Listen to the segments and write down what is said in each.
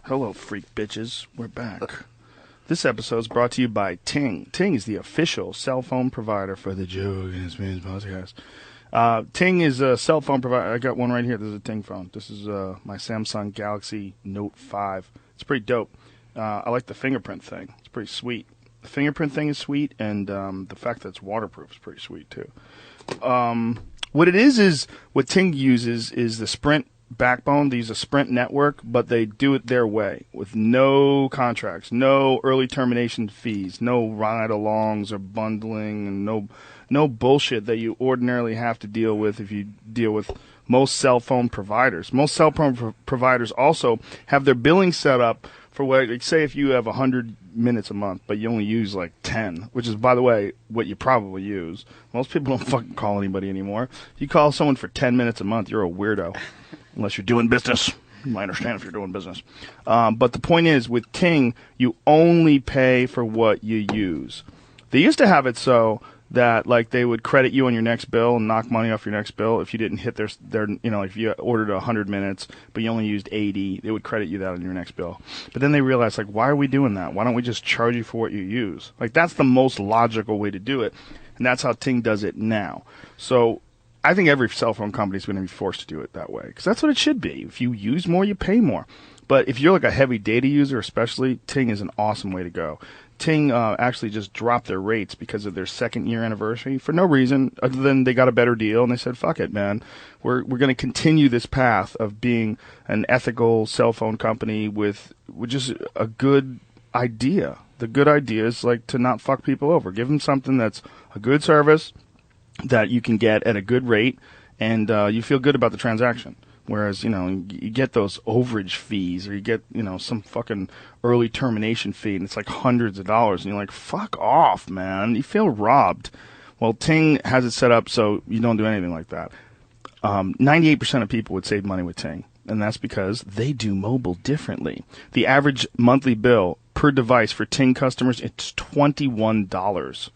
Hello, freak bitches. We're back. This episode is brought to you by Ting. Ting is the official cell phone provider for the Joe Rogan Experience podcast. Ting is a cell phone provider. I got one right here. This is a Ting phone. This is my Samsung Galaxy Note 5. It's pretty dope. I like the fingerprint thing. It's pretty sweet. The fingerprint thing is sweet, and the fact that it's waterproof is pretty sweet, too. What it is what Ting uses is the Sprint backbone. They use a Sprint network, but they do it their way with no contracts, no early termination fees, no ride-alongs or bundling, and no bullshit that you ordinarily have to deal with if you deal with most cell phone providers. Most cell phone providers also have their billing set up for what, like, say if you have 100 minutes a month, but you only use like 10, which is, by the way, what you probably use. Most people don't fucking call anybody anymore. If you call someone for 10 minutes a month, you're a weirdo. Unless you're doing business. You might understand if you're doing business. But the point is, with Ting, you only pay for what you use. They used to have it so that, like, they would credit you on your next bill and knock money off your next bill if you didn't hit their if you ordered 100 minutes but you only used 80, they would credit you that on your next bill. But then they realized, like, why are we doing that? Why don't we just charge you for what you use? Like, that's the most logical way to do it, and that's how Ting does it now. So I think every cell phone company is going to be forced to do it that way, because that's what it should be. If you use more, you pay more. But if you're like a heavy data user especially, Ting is an awesome way to go. Ting actually just dropped their rates because of their second-year anniversary for no reason other than they got a better deal, and they said, fuck it, man. We're going to continue this path of being an ethical cell phone company with just a good idea. The good idea is, like, to not fuck people over. Give them something that's a good service that you can get at a good rate, and you feel good about the transaction. Whereas, you get those overage fees, or you get, some fucking early termination fee, and it's like hundreds of dollars, and you're like, fuck off, man. You feel robbed. Well, Ting has it set up so you don't do anything like that. 98% of people would save money with Ting, and that's because they do mobile differently. The average monthly bill per device for Ting customers, it's $21.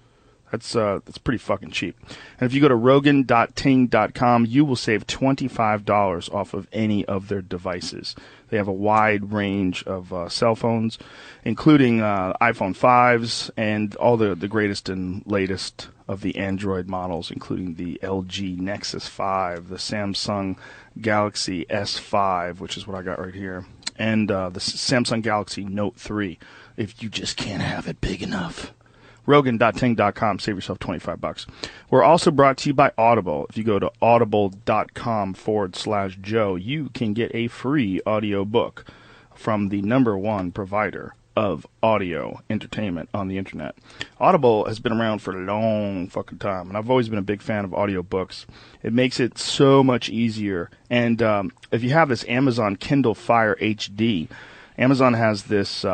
That's pretty fucking cheap. And if you go to rogan.ting.com, you will save $25 off of any of their devices. They have a wide range of cell phones, including iPhone 5s and all the greatest and latest of the Android models, including the LG Nexus 5, the Samsung Galaxy S5, which is what I got right here, and the Samsung Galaxy Note 3, if you just can't have it big enough. Rogan.ting.com, save yourself $25. We're also brought to you by Audible. If you go to audible.com/Joe, you can get a free audio book from the #1 provider of audio entertainment on the internet. Audible has been around for a long fucking time, and I've always been a big fan of audio books. It makes it so much easier. And if you have this Amazon Kindle Fire HD, Amazon has this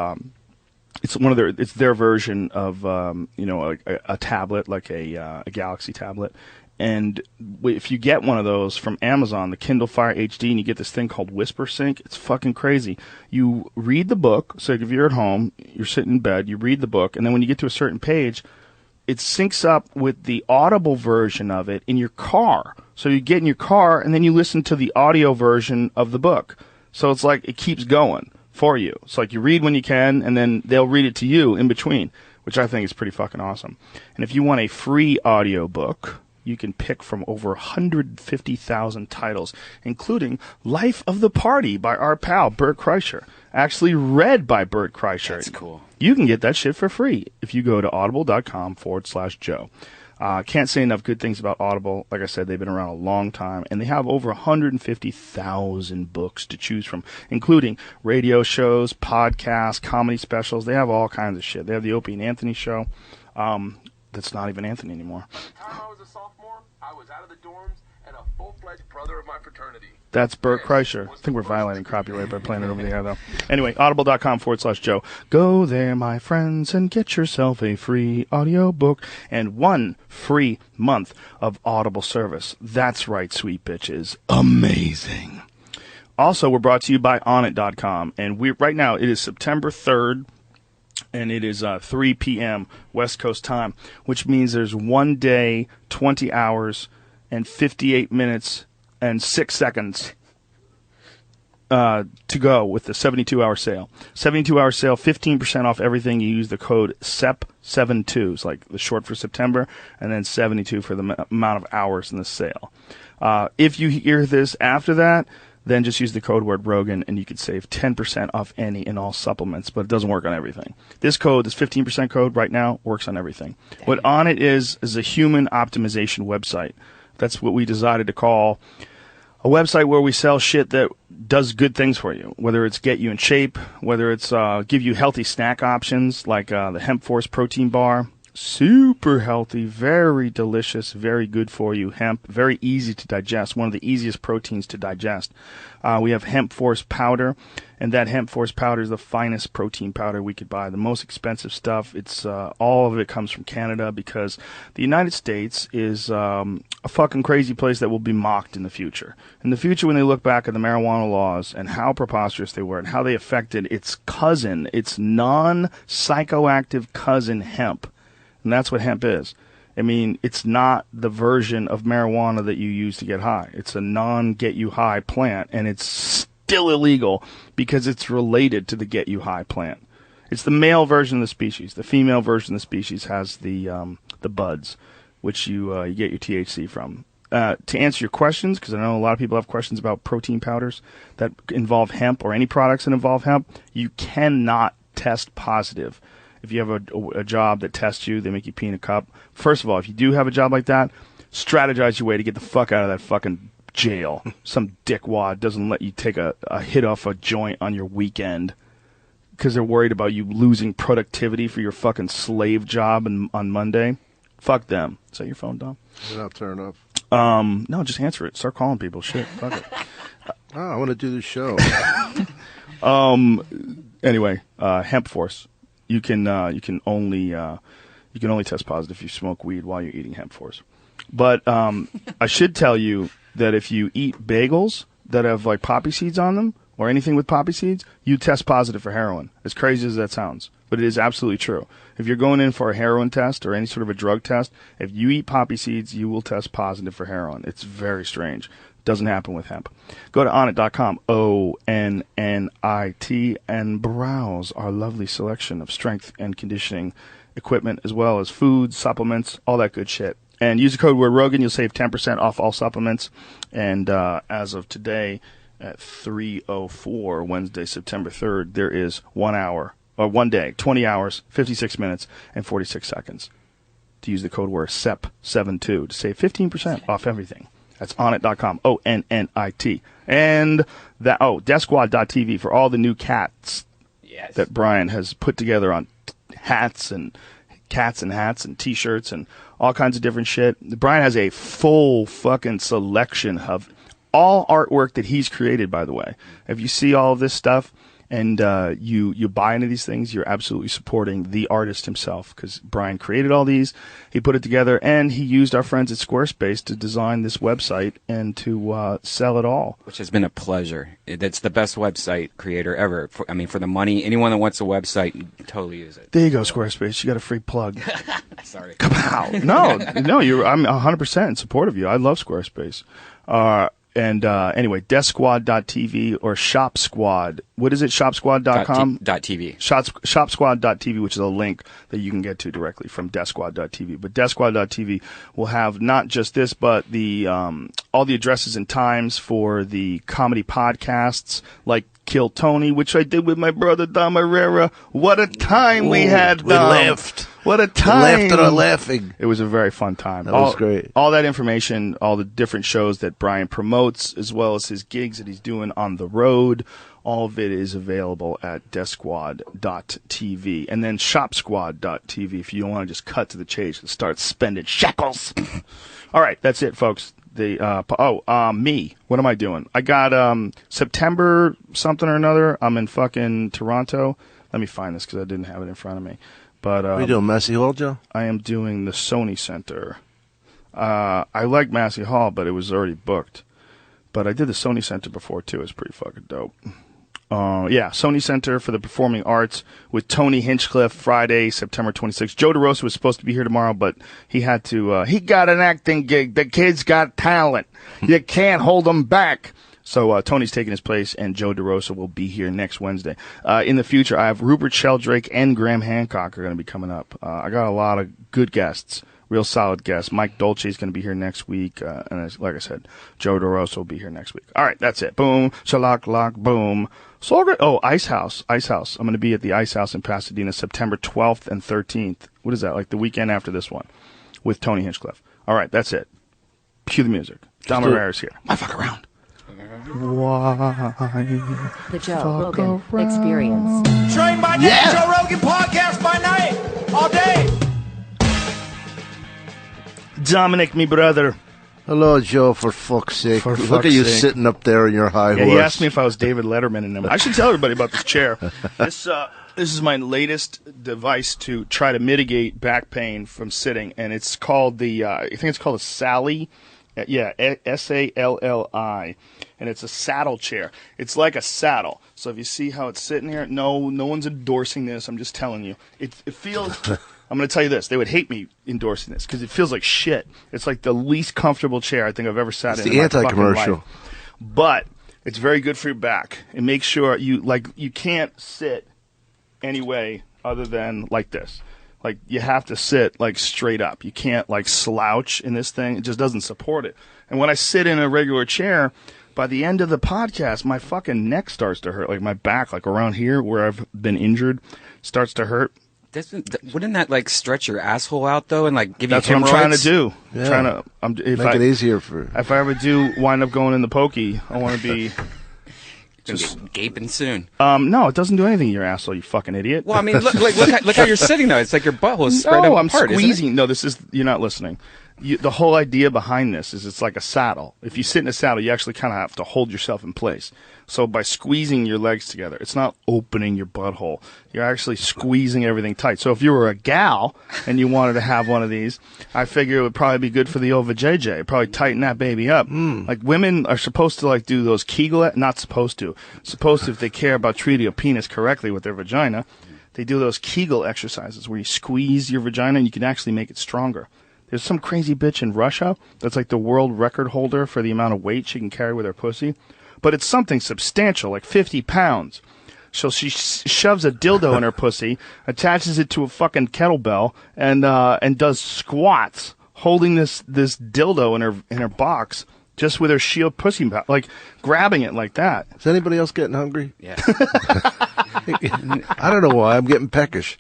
it's their version of a tablet, like a Galaxy tablet. And if you get one of those from Amazon, the Kindle Fire HD, and you get this thing called Whisper Sync, it's fucking crazy. You read the book, so if you're at home, you're sitting in bed, you read the book, and then when you get to a certain page, it syncs up with the Audible version of it in your car. So you get in your car, and then you listen to the audio version of the book. So it's like it keeps going for you. It's like you read when you can, and then they'll read it to you in between, which I think is pretty fucking awesome. And if you want a free audio book, you can pick from over 150,000 titles, including Life of the Party by our pal Bert Kreischer, actually read by Bert Kreischer. That's cool. You can get that shit for free if you go to audible.com/Joe. Can't say enough good things about Audible. Like I said, they've been around a long time, and they have over 150,000 books to choose from, including radio shows, podcasts, comedy specials. They have all kinds of shit. They have the Opie and Anthony show. That's not even Anthony anymore. By the time I was a sophomore, I was out of the dorms and a full-fledged brother of my fraternity. That's Bert Kreischer. I think we're violating copyright by playing it over the air, though. Anyway, audible.com/Joe. Go there, my friends, and get yourself a free audiobook and 1 free month of Audible service. That's right, sweet bitches. Amazing. Also, we're brought to you by onit.com. And right now, it is September 3rd, and it is 3 p.m. West Coast time, which means there's 1 day, 20 hours, and 58 minutes and 6 seconds to go with the 72-hour sale. 72-hour sale, 15% off everything. You use the code SEP72, it's like the short for September, and then 72 for the amount of hours in the sale. If you hear this after that, then just use the code word Rogan, and you could save 10% off any and all supplements, but it doesn't work on everything. This 15% code right now, works on everything. Dang. What On It is a human optimization website. That's what we decided to call a website where we sell shit that does good things for you, whether it's get you in shape, whether it's give you healthy snack options like the Hemp Force protein bar. Super healthy, very delicious, very good for you. Hemp, very easy to digest, one of the easiest proteins to digest. We have Hemp Force powder, and that Hemp Force powder is the finest protein powder we could buy. The most expensive stuff. It's all of it comes from Canada because the United States is a fucking crazy place that will be mocked in the future. In the future, when they look back at the marijuana laws and how preposterous they were and how they affected its cousin, its non-psychoactive cousin hemp. And that's what hemp is. I mean, it's not the version of marijuana that you use to get high. It's a non-get-you-high plant, and it's still illegal because it's related to the get-you-high plant. It's the male version of the species. The female version of the species has the buds, which you get your THC from. To answer your questions, because I know a lot of people have questions about protein powders that involve hemp or any products that involve hemp, you cannot test positive. If you have a job that tests you, they make you pee in a cup. First of all, if you do have a job like that, strategize your way to get the fuck out of that fucking jail. Some dickwad doesn't let you take a hit off a joint on your weekend because they're worried about you losing productivity for your fucking slave job on Monday. Fuck them. Is that your phone, Dom? I'll turn off. No, just answer it. Start calling people. Shit, fuck it. I want to do the show. Anyway, Hemp Force. You can only test positive if you smoke weed while you're eating Hemp Force. But I should tell you that if you eat bagels that have like poppy seeds on them or anything with poppy seeds, you test positive for heroin. As crazy as that sounds, but it is absolutely true. If you're going in for a heroin test or any sort of a drug test, if you eat poppy seeds, you will test positive for heroin. It's very strange. Doesn't happen with hemp. Go to onnit.com, ONNIT, and browse our lovely selection of strength and conditioning equipment, as well as foods, supplements, all that good shit. And use the code word Rogan. You'll save 10% off all supplements. And as of today, at 3:04, Wednesday, September 3rd, there is 1 hour, or 1 day, 20 hours, 56 minutes, and 46 seconds to use the code word SEP72 to save 15% off everything. That's onnit.com, ONNIT. And DeathSquad.tv for all the new cats that Brian has put together on hats and hats and T-shirts and all kinds of different shit. Brian has a full fucking selection of all artwork that he's created, by the way. If you see all of this stuff and you buy into these things, you're absolutely supporting the artist himself because Brian created all these, he put it together, and he used our friends at Squarespace to design this website and to sell it all. Which has been a pleasure. It's the best website creator ever. For the money, anyone that wants a website, totally use it. There you go, Squarespace. You got a free plug. Sorry. Kapow. No, I'm 100% in support of you. I love Squarespace. Anyway, DeathSquad.tv or Shop Squad. What is it? ShopSquad.com? .tv. ShopSquad.tv, which is a link that you can get to directly from DeathSquad.tv. But DeathSquad.tv will have not just this, but the all the addresses and times for the comedy podcasts like Kill Tony, which I did with my brother Dom Irrera. What a time we had, Dom. We laughed. What a time. We laughed at our laughing. It was a very fun time. That was great. All that information, all the different shows that Brian promotes, as well as his gigs that he's doing on the road, all of it is available at DeathSquad.tv. And then ShopSquad.tv if you don't want to just cut to the chase and start spending shekels. All right, that's it, folks. Me. What am I doing? I got September something or another. I'm in fucking Toronto. Let me find this because I didn't have it in front of me. But what are you doing, Massey Hall, Joe? I am doing the Sony Center. I like Massey Hall, but it was already booked. But I did the Sony Center before, too. It's pretty fucking dope. Sony Center for the Performing Arts with Tony Hinchcliffe, Friday, September 26th. Joe DeRosa was supposed to be here tomorrow, but he had to, he got an acting gig. The kid's got talent. You can't hold him back. So Tony's taking his place, and Joe DeRosa will be here next Wednesday. In the future, I have Rupert Sheldrake and Graham Hancock are going to be coming up. I got a lot of good guests, real solid guests. Mike Dolce is going to be here next week, and like I said, Joe DeRosa will be here next week. All right, that's it. Boom, shalak, lock, boom. Oh, Ice House. I'm going to be at the Ice House in Pasadena September 12th and 13th. What is that, like the weekend after this one, with Tony Hinchcliffe. All right, that's it. Cue the music. Dom Irrera's here. I fuck around. Why? The Joe Rogan Experience. Train by day, Joe Rogan podcast by night, all day. Dominic, me brother. Hello, Joe, for fuck's sake. For Look fuck's at you sake. sitting up there in your high horse. He asked me if I was David Letterman in him. I should tell everybody about this chair. This is my latest device to try to mitigate back pain from sitting, and it's called I think it's called a Sally. Yeah, SALLI, and it's a saddle chair. It's like a saddle. So if you see how it's sitting here, no one's endorsing this. I'm just telling you. It feels. I'm going to tell you this. They would hate me endorsing this because it feels like shit. It's like the least comfortable chair I think I've ever sat in. It's the my fucking anti-commercial. life. But it's very good for your back. It makes sure you can't sit any way other than like this. Like, you have to sit, like, straight up. You can't, like, slouch in this thing. It just doesn't support it. And when I sit in a regular chair, by the end of the podcast, my fucking neck starts to hurt. Like, my back, like, around here where I've been injured, starts to hurt. Wouldn't that, like, stretch your asshole out, though, and, like, give you That's what I'm trying to do. Yeah. Make it easier for... If I ever do wind up going in the pokey, I want to be... Just gaping soon. No, it doesn't do anything to your asshole, you fucking idiot. Well, I mean, look how you're sitting, though. It's like your butthole is spread No, I'm apart, isn't it? squeezing. No, you're not listening. The whole idea behind this is it's like a saddle. If you sit in a saddle, you actually kind of have to hold yourself in place. So by squeezing your legs together, it's not opening your butthole. You're actually squeezing everything tight. So if you were a gal and you wanted to have one of these, I figure it would probably be good for the old vajayjay. Probably tighten that baby up. Like, women are supposed to, like, do those Kegel... Not supposed to. Supposed to, if they care about treating a penis correctly with their vagina, they do those Kegel exercises where you squeeze your vagina and you can actually make it stronger. There's some crazy bitch in Russia that's like the world record holder for the amount of weight she can carry with her pussy. But it's something substantial, like 50 pounds. So she shoves a dildo in her pussy, attaches it to a fucking kettlebell, and does squats, holding this dildo in her box, just with her shield pussy, like grabbing it like that. Is anybody else getting hungry? Yeah. I don't know why. I'm getting peckish.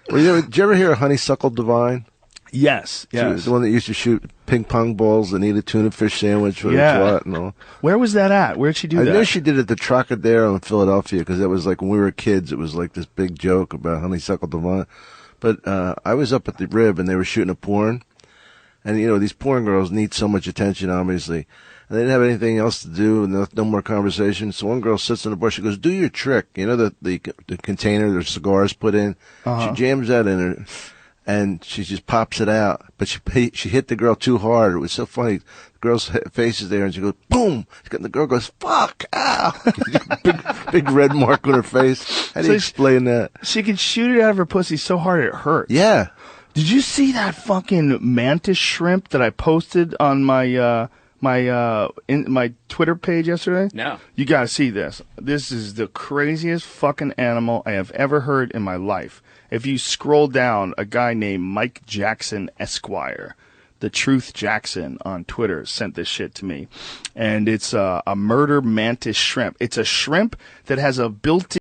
Well, did you ever hear of Honeysuckle Divine? Yes. The one that used to shoot ping pong balls and eat a tuna fish sandwich with a twat and all. Where was that at? Where'd she do that? I know she did it at the Trocadero in Philadelphia because that was like when we were kids. It was like this big joke about Honeysuckle Divine. But I was up at the Rib and they were shooting a porn. And, you know, these porn girls need so much attention, obviously. And they didn't have anything else to do and no more conversation. So one girl sits in the bar. She goes, do your trick. You know, the container their cigars put in. Uh-huh. She jams that in her. And she just pops it out. But she hit the girl too hard. It was so funny. The girl's face is there, and she goes, boom! And the girl goes, fuck! Ow! big red mark on her face. How do you explain that? She could shoot it out of her pussy so hard it hurts. Yeah. Did you see that fucking mantis shrimp that I posted on my my Twitter page yesterday? No. You gotta see this. This is the craziest fucking animal I have ever heard in my life. If you scroll down, a guy named Mike Jackson Esquire, the Truth Jackson on Twitter, sent this shit to me. And it's a murder mantis shrimp. It's a shrimp that has a built-in